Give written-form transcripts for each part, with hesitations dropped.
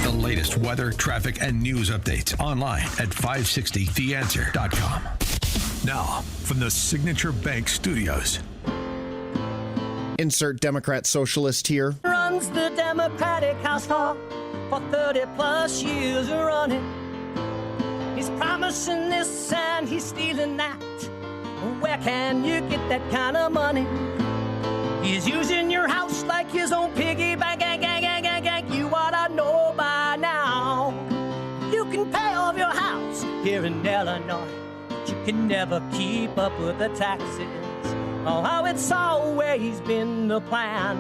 the latest weather, traffic, and news updates online at 560theanswer.com. Now, from the Signature Bank Studios. Insert Democrat socialist here. Runs the Democratic House for 30 plus years running. He's promising this and he's stealing that. Where can you get that kind of money? He's using your house like his own piggy bank. You ought to know by now. You can pay off your house here in Illinois, but you can never keep up with the taxes. Oh, how it's always been the plan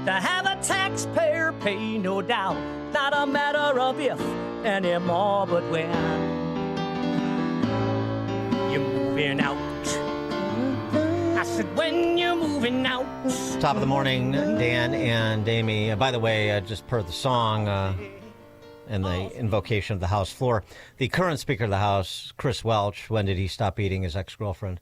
to have a taxpayer pay, no doubt. Not a matter of if anymore, but when. You're moving out. I said, when you're moving out. Top of the morning, Dan and Amy. By the way, just per the song and the invocation of the House floor, the current Speaker of the House, Chris Welch, when did he stop beating his ex-girlfriend,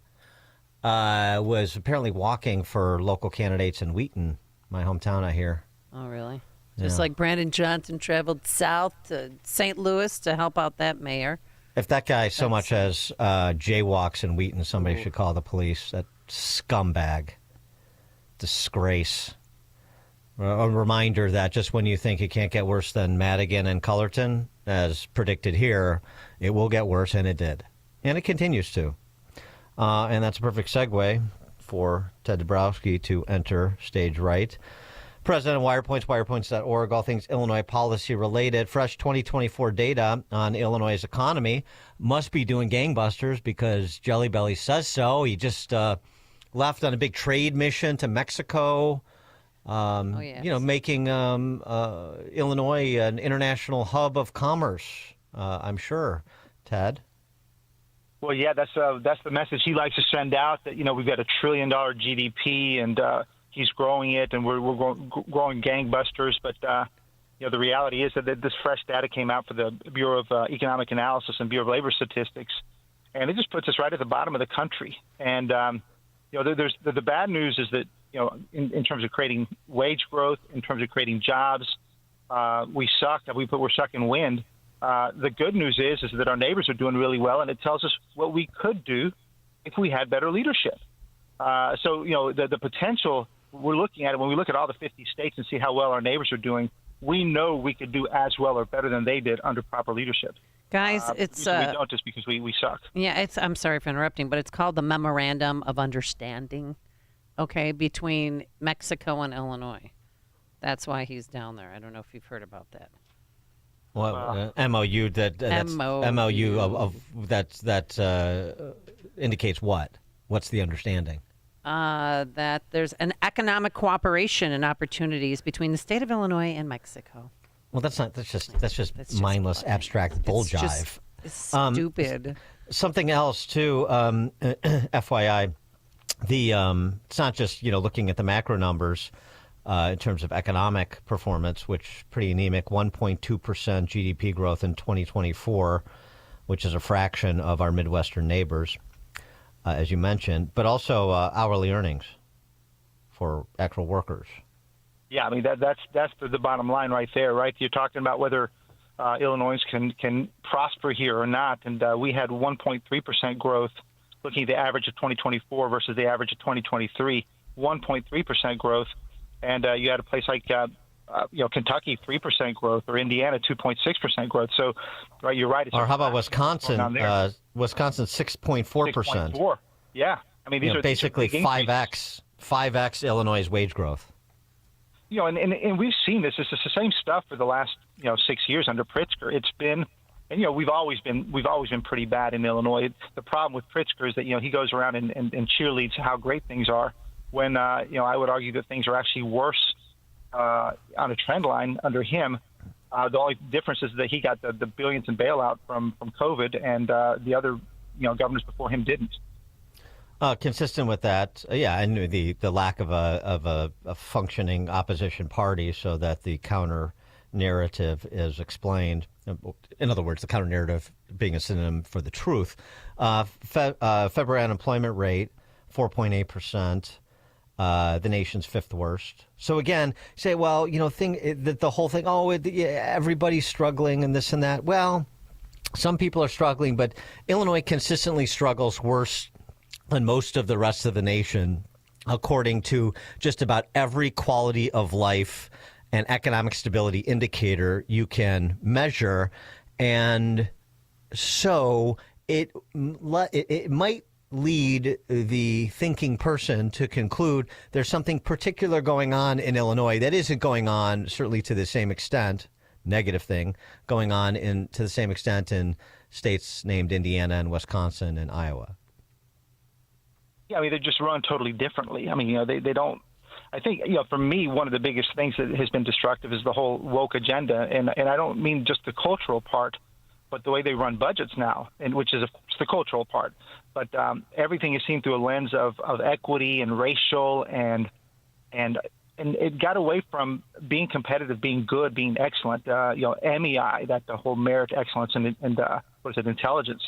was apparently walking for local candidates in Wheaton, my hometown, I hear. Oh, really? Just like Brandon Johnson traveled south to St. Louis to help out that mayor. If that guy so much as jaywalks in Wheaton, somebody should call the police. That scumbag. Disgrace. A reminder that just when you think it can't get worse than Madigan and Cullerton, as predicted here, it will get worse, and it did. And it continues to. And that's a perfect segue for Ted Dabrowski to enter stage right. President of Wirepoints, wirepoints.org, all things Illinois policy related. Fresh 2024 data on Illinois' economy must be doing gangbusters because Jelly Belly says so. He just left on a big trade mission to Mexico, making Illinois an international hub of commerce, I'm sure. Ted? Well, yeah, that's the message he likes to send out, that, we've got $1 trillion GDP and he's growing it, and we're growing gangbusters. But, the reality is that this fresh data came out for the Bureau of Economic Analysis and Bureau of Labor Statistics, and it just puts us right at the bottom of the country. And, there's the bad news is that, in terms of creating wage growth, in terms of creating jobs, we suck. We're sucking wind. The good news is that our neighbors are doing really well, and it tells us what we could do if we had better leadership. The potential, we're looking at it when we look at all the 50 states and see how well our neighbors are doing. We know we could do as well or better than they did under proper leadership. Guys, we don't just because we suck. Yeah, I'm sorry for interrupting, but it's called the Memorandum of Understanding, between Mexico and Illinois. That's why he's down there. I don't know if you've heard about that. Well, MOU MOU of that indicates what? What's the understanding? That there's an economic cooperation and opportunities between the state of Illinois and Mexico. Well, that's just mindless, abstract bull jive. It's stupid. Something else too. FYI, it's not just looking at the macro numbers. In terms of economic performance, which pretty anemic, 1.2% GDP growth in 2024, which is a fraction of our Midwestern neighbors, as you mentioned, but also hourly earnings for actual workers. Yeah, I mean, that's the bottom line right there, right? You're talking about whether Illinois can prosper here or not, and we had 1.3% growth looking at the average of 2024 versus the average of 2023, 1.3% growth. And you had a place like, Kentucky, 3% growth, or Indiana, 2.6% growth. So, right, you're right. Or how about Wisconsin? Wisconsin, 6.4%. 6.4. Yeah. I mean, these are basically 5x Illinois' wage growth. And we've seen this. This is the same stuff for the last 6 years under Pritzker. It's been, and we've always been pretty bad in Illinois. The problem with Pritzker is that he goes around and cheerleads how great things are. When, I would argue that things are actually worse on a trend line under him. The only difference is that he got the billions in bailout from COVID, and the other governors before him didn't. Consistent with that, and the lack of a functioning opposition party so that the counter narrative is explained. In other words, the counter narrative being a synonym for the truth. February unemployment rate, 4.8%. the nation's fifth worst. So again, say, well, the whole thing, everybody's struggling and this and that. Well, some people are struggling, but Illinois consistently struggles worse than most of the rest of the nation, according to just about every quality of life and economic stability indicator you can measure. And so it might lead the thinking person to conclude there's something particular going on in Illinois that isn't going on, certainly to the same extent, negative thing, going on to the same extent in states named Indiana and Wisconsin and Iowa. Yeah, I mean, they just run totally differently. I mean, they don't. I think, for me, one of the biggest things that has been destructive is the whole woke agenda. And I don't mean just the cultural part, but the way they run budgets now, and which is, of course, the cultural part. But everything is seen through a lens of equity and racial, and it got away from being competitive, being good, being excellent, MEI, that the whole merit, excellence, and intelligence.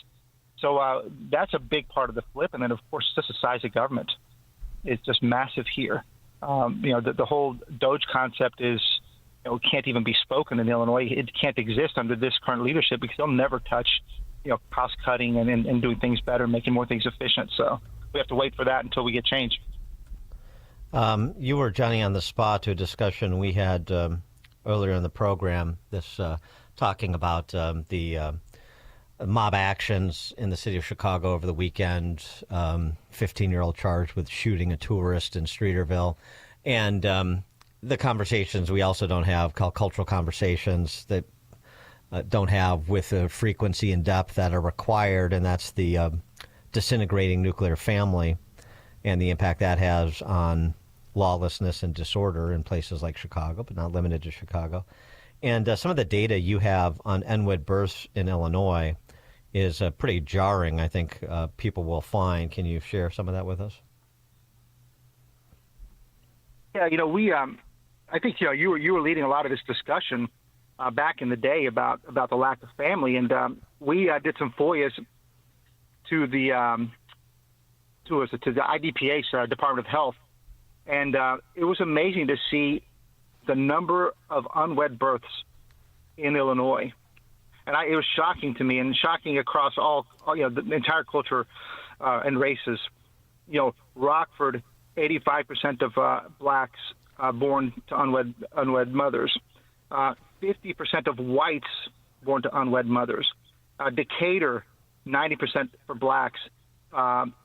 So that's a big part of the flip. And then, of course, just the size of government. It's just massive here. The whole Doge concept is, can't even be spoken in Illinois. It can't exist under this current leadership because they'll never touch, cost cutting and doing things better, making more things efficient. So we have to wait for that until we get change. You were, Johnny, on the spot to a discussion we had earlier in the program, talking about the mob actions in the city of Chicago over the weekend, 15-year-old charged with shooting a tourist in Streeterville, and the conversations we also don't have, called cultural conversations, that don't have with the frequency and depth that are required, and that's the disintegrating nuclear family and the impact that has on lawlessness and disorder in places like Chicago, but not limited to Chicago. And some of the data you have on unwed births in Illinois is pretty jarring, I think people will find. Can you share some of that with us? Yeah, I think you were leading a lot of this discussion back in the day about the lack of family, and we did some FOIAs to the IDPH, Department of Health, and it was amazing to see the number of unwed births in Illinois. And it was shocking to me, and shocking across all the entire culture and races. Rockford, 85% of blacks born to unwed mothers. 50% of whites born to unwed mothers. Decatur, 90% for blacks. 55%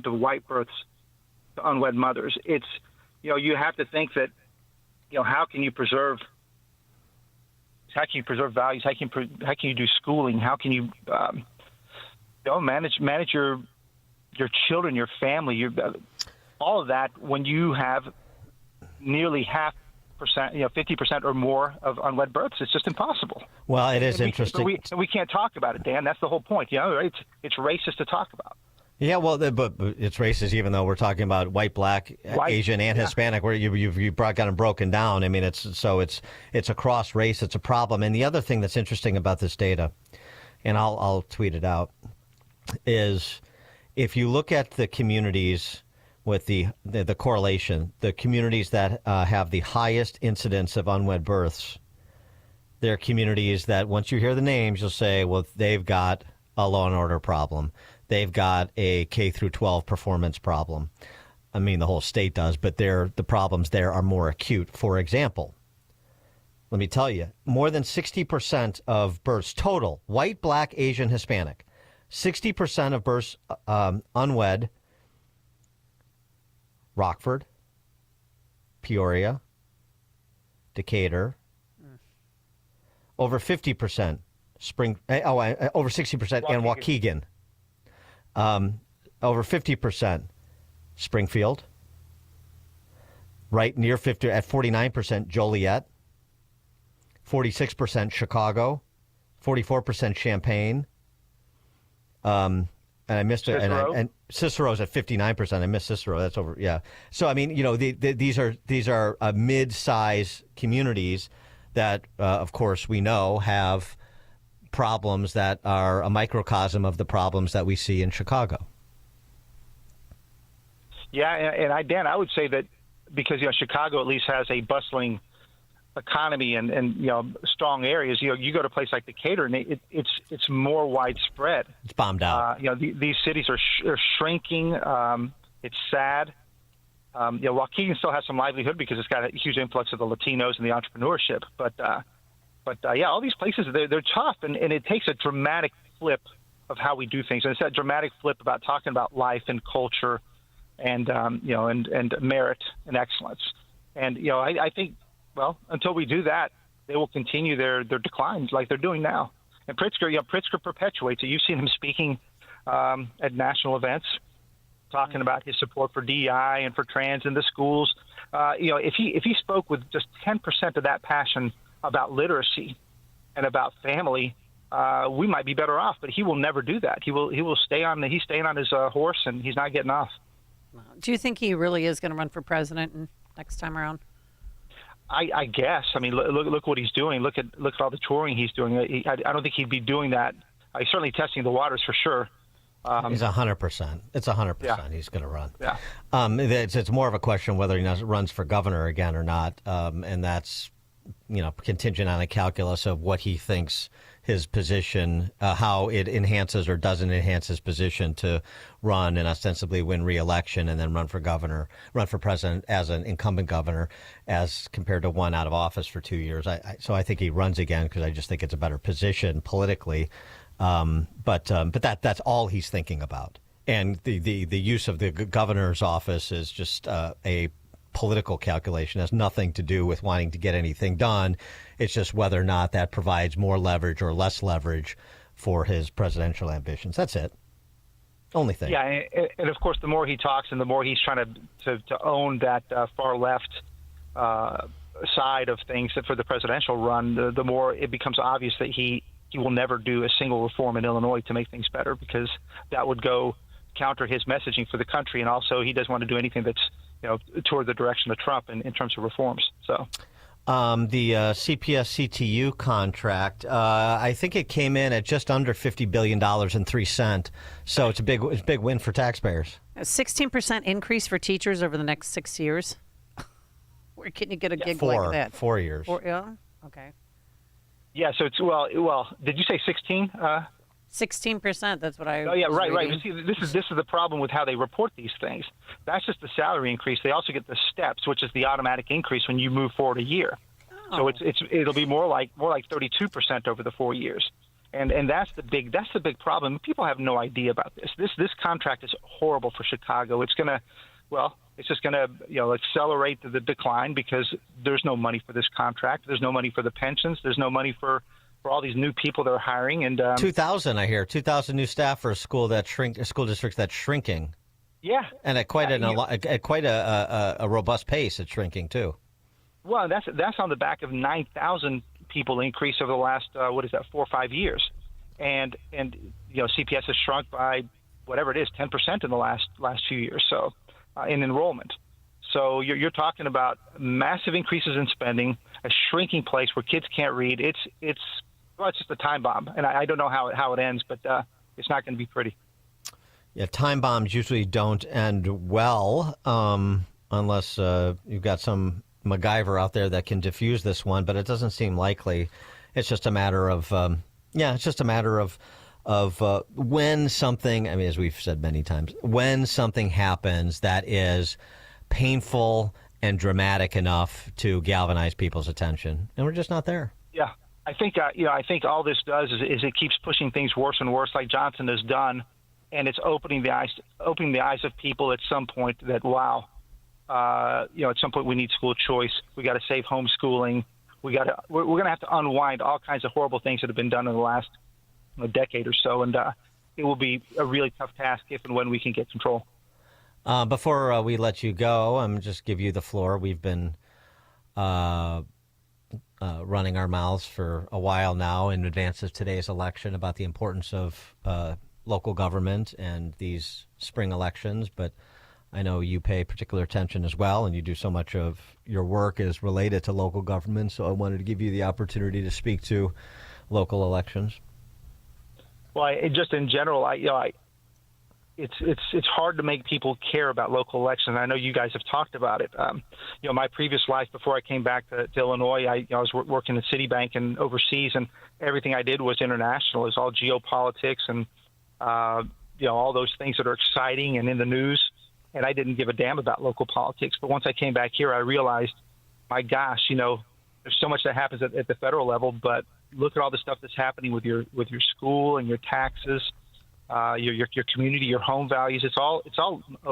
of white births to unwed mothers. It's, you have to think that, how can you preserve values? How can you do schooling? How can you, manage your children, your family, all of that when you have nearly 50% or more of unwed births? It's just impossible. Well, it is interesting. We can't talk about it, Dan. That's the whole point. It's racist to talk about. Yeah, well, but it's racist, even though we're talking about white, black, Asian, and Hispanic, where you've got them broken down. I mean, it's across race. It's a problem. And the other thing that's interesting about this data, and I'll tweet it out, is if you look at the communities with the correlation, the communities that have the highest incidence of unwed births, they're communities that once you hear the names, you'll say, well, they've got a law and order problem. They've got a K through 12 performance problem. I mean, the whole state does, but the problems there are more acute. For example, let me tell you, more than 60% of births total, white, black, Asian, Hispanic, 60% of births unwed, Rockford, Peoria, Decatur, over 50% over 60% and Waukegan. Over 50% Springfield, right near 50 at 49% Joliet, 46% Chicago, 44% Champaign. And I missed it. And Cicero's at 59%. I missed Cicero. That's over. Yeah. So I mean, these are mid-size communities that, of course, we know have problems that are a microcosm of the problems that we see in Chicago. Yeah, and Dan, I would say that because Chicago at least has a bustling economy and strong areas. You go to a place like Decatur, and it's more widespread. It's bombed out. These cities are shrinking. It's sad. Waukegan still has some livelihood because it's got a huge influx of the Latinos and the entrepreneurship. But all these places they're tough, and it takes a dramatic flip of how we do things, and it's that dramatic flip about talking about life and culture, and and merit and excellence. And I think, well, until we do that, they will continue their declines like they're doing now. And Pritzker perpetuates it. You've seen him speaking at national events, talking about his support for DEI and for trans in the schools. If he spoke with just 10% of that passion about literacy and about family, we might be better off. But he will never do that. He's staying on his horse, and he's not getting off. Do you think he really is going to run for president next time around? I guess. I mean, look what he's doing. Look at all the touring he's doing. I don't think he'd be doing that. He's certainly testing the waters for sure. He's 100%. It's 100%. Yeah. He's going to run. Yeah. It's more of a question whether he runs for governor again or not, and that's contingent on a calculus of what he thinks his position, how it enhances or doesn't enhance his position to run and ostensibly win re-election and then run for president as an incumbent governor, as compared to one out of office for 2 years. So I think he runs again because I just think it's a better position politically. But that's all he's thinking about. And the use of the governor's office is just a political calculation. It has nothing to do with wanting to get anything done. It's just whether or not that provides more leverage or less leverage for his presidential ambitions. That's it. Only thing. Yeah, and of course, the more he talks and the more he's trying to own that far left side of things for the presidential run, the more it becomes obvious that he will never do a single reform in Illinois to make things better, because that would go counter his messaging for the country. And also, he doesn't want to do anything that's toward the direction of Trump in terms of reforms. So, the CPS CTU contract, I think it came in at just under $50 billion and 3 cents. So it's a big win for taxpayers. A 16% increase for teachers over the next 6 years. Where can you get a gig like that? 4 years. Yeah. Okay. Yeah. So it's well. Did you say 16? 16%. That's what I. Oh yeah, was right. reading. See, this is the problem with how they report these things. That's just the salary increase. They also get the steps, which is the automatic increase when you move forward a year. Oh. So it'll be more like 32% over the 4 years, and that's the big problem. People have no idea about this. This contract is horrible for Chicago. It's just gonna accelerate the decline because there's no money for this contract. There's no money for the pensions. There's no money for all these new people they're hiring. And 2,000, I hear 2,000 new staff for a school district that's shrinking. Yeah, and at quite a robust pace, it's shrinking too. Well, that's on the back of 9,000 people increase over the last 4 or 5 years, and CPS has shrunk by whatever it is 10% in the last few years. So in enrollment. So you're talking about massive increases in spending, a shrinking place where kids can't read. It's just a time bomb, and I don't know how it ends, but it's not going to be pretty. Yeah, time bombs usually don't end well, unless you've got some MacGyver out there that can defuse this one. But it doesn't seem likely. It's just a matter of when something. I mean, as we've said many times, when something happens that is painful and dramatic enough to galvanize people's attention, and we're just not there. Yeah, I think all this does is it keeps pushing things worse and worse, like Johnson has done, and it's opening the eyes of people at some point that at some point we need school choice. We got to save homeschooling. We're going to have to unwind all kinds of horrible things that have been done in the last decade or so, and it will be a really tough task if and when we can get control. Before we let you go, I'm just give you the floor. We've been running our mouths for a while now in advance of today's election about the importance of local government and these spring elections, but I know you pay particular attention as well, and you do so much of your work is related to local government, so I wanted to give you the opportunity to speak to local elections. Well, just in general, it's hard to make people care about local elections. I know you guys have talked about it. My previous life before I came back to Illinois, I was working at Citibank and overseas, and everything I did was international. It was all geopolitics and all those things that are exciting and in the news. And I didn't give a damn about local politics. But once I came back here, I realized, my gosh, there's so much that happens at the federal level. But look at all the stuff that's happening with your school and your taxes, your community, your home values. It's all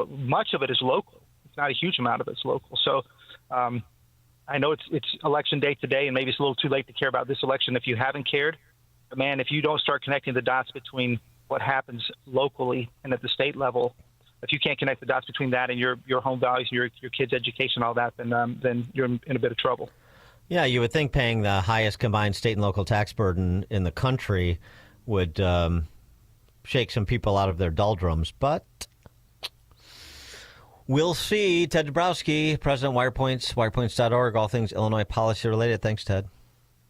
much of it is local. It's not a huge amount of it's local. So I know it's election day today, and maybe it's a little too late to care about this election if you haven't cared. But man, if you don't start connecting the dots between what happens locally and at the state level, if you can't connect the dots between that and your home values, your kids' education, all that, then you're in a bit of trouble. Yeah, you would think paying the highest combined state and local tax burden in the country would shake some people out of their doldrums, but we'll see. Ted Dabrowski, President Wirepoints, wirepoints.org, all things Illinois policy related. Thanks, Ted.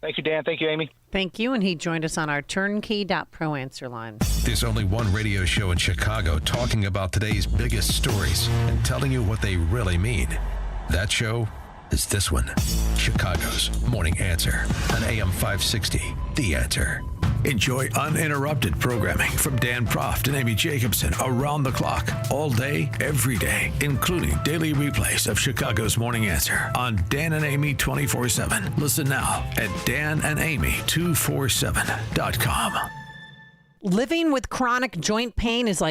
Thank you, Dan. Thank you, Amy. Thank you. And he joined us on our turnkey.pro answer line. There's only one radio show in Chicago talking about today's biggest stories and telling you what they really mean. That show is this one, Chicago's Morning Answer on AM 560, The Answer. Enjoy uninterrupted programming from Dan Proft and Amy Jacobson around the clock, all day, every day, including daily replays of Chicago's Morning Answer on Dan and Amy 24/7. Listen now at danandamy247.com. Living with chronic joint pain is like